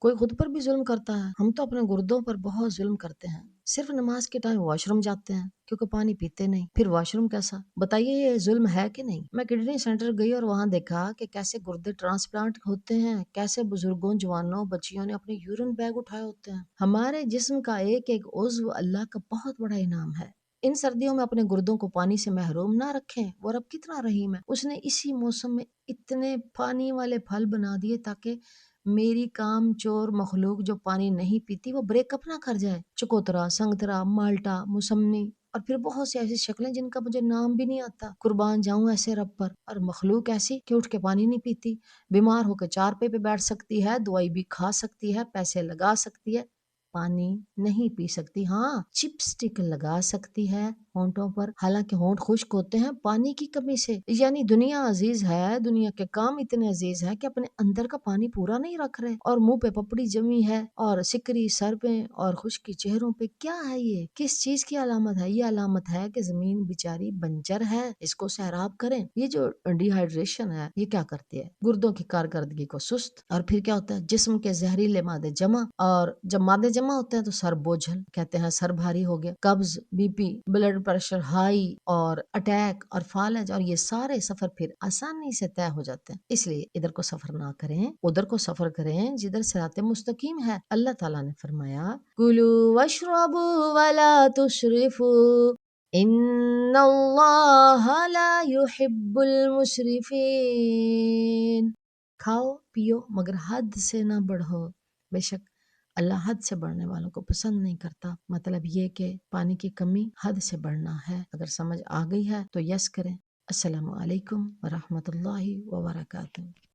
کوئی خود پر بھی ظلم کرتا ہے۔ ہم تو اپنے گردوں پر بہت ظلم کرتے ہیں، صرف نماز کے ٹائم واش روم جاتے ہیں کیونکہ پانی پیتے نہیں، پھر واش روم کیسا؟ بتائیے یہ ظلم ہے کہ نہیں؟ میں کڈنی سینٹر گئی اور وہاں دیکھا کہ کیسے گردے ٹرانسپلانٹ ہوتے ہیں، کیسے بزرگوں، جوانوں، بچیوں نے اپنے یورین بیگ اٹھائے ہوتے ہیں۔ ہمارے جسم کا ایک ایک عضو اللہ کا بہت بڑا انعام ہے۔ ان سردیوں میں اپنے گردوں کو پانی سے محروم نہ رکھیں، وہ رب کتنا رحیم ہے، اس نے اسی موسم میں اتنے پانی والے پھل بنا دیے تاکہ میری کام چور مخلوق جو پانی نہیں پیتی وہ بریک اپ نہ کر جائے۔ چکوترا، سنگترا، مالٹا، موسمی اور پھر بہت سی ایسی شکلیں جن کا مجھے نام بھی نہیں آتا۔ قربان جاؤں ایسے رب پر۔ اور مخلوق ایسی کہ اٹھ کے پانی نہیں پیتی، بیمار ہو کے چارپے پہ بیٹھ سکتی ہے، دوائی بھی کھا سکتی ہے، پیسے لگا سکتی ہے، پانی نہیں پی سکتی۔ ہاں، چپ سٹک لگا سکتی ہے ہونٹوں پر، حالانکہ ہونٹ خشک ہوتے ہیں پانی کی کمی سے۔ یعنی دنیا عزیز ہے، دنیا کے کام اتنے عزیز ہے کہ اپنے اندر کا پانی پورا نہیں رکھ رہے، اور منہ پہ پپڑی جمی ہے اور سکری سر پہ اور خشکی چہروں پہ۔ کیا ہے یہ؟ کس چیز کی علامت ہے؟ یہ علامت ہے کہ زمین بیچاری بنجر ہے، اس کو سیراب کریں۔ یہ جو ڈی ہائیڈریشن ہے یہ کیا کرتی ہے؟ گردوں کی کارکردگی کو سست، اور پھر کیا ہوتا ہے؟ جسم کے زہریلے مادے جمع، اور جب مادے جمع ہوتے ہیں تو سر بوجھل، کہتے ہیں سر بھاری ہو گیا، قبض، B P, blood pressure high اور اٹیک اور فالج، اور یہ سارے سفر پھر آسانی سے طے ہو جاتے ہیں۔ اس لیے ادھر کو سفر نہ کریں، ادھر کو سفر کریں جدھر صراط مستقیم ہے۔ اللہ تعالیٰ نے فرمایا کُلُوا واشربوا ولا تسرفوا ان اللہ لا يحب المسرفین۔ کھاؤ پیو مگر حد سے نہ بڑھو، بے شک اللہ حد سے بڑھنے والوں کو پسند نہیں کرتا۔ مطلب یہ کہ پانی کی کمی حد سے بڑھنا ہے۔ اگر سمجھ آ گئی ہے تو یس کریں۔ السلام علیکم ورحمۃ اللہ وبرکاتہ۔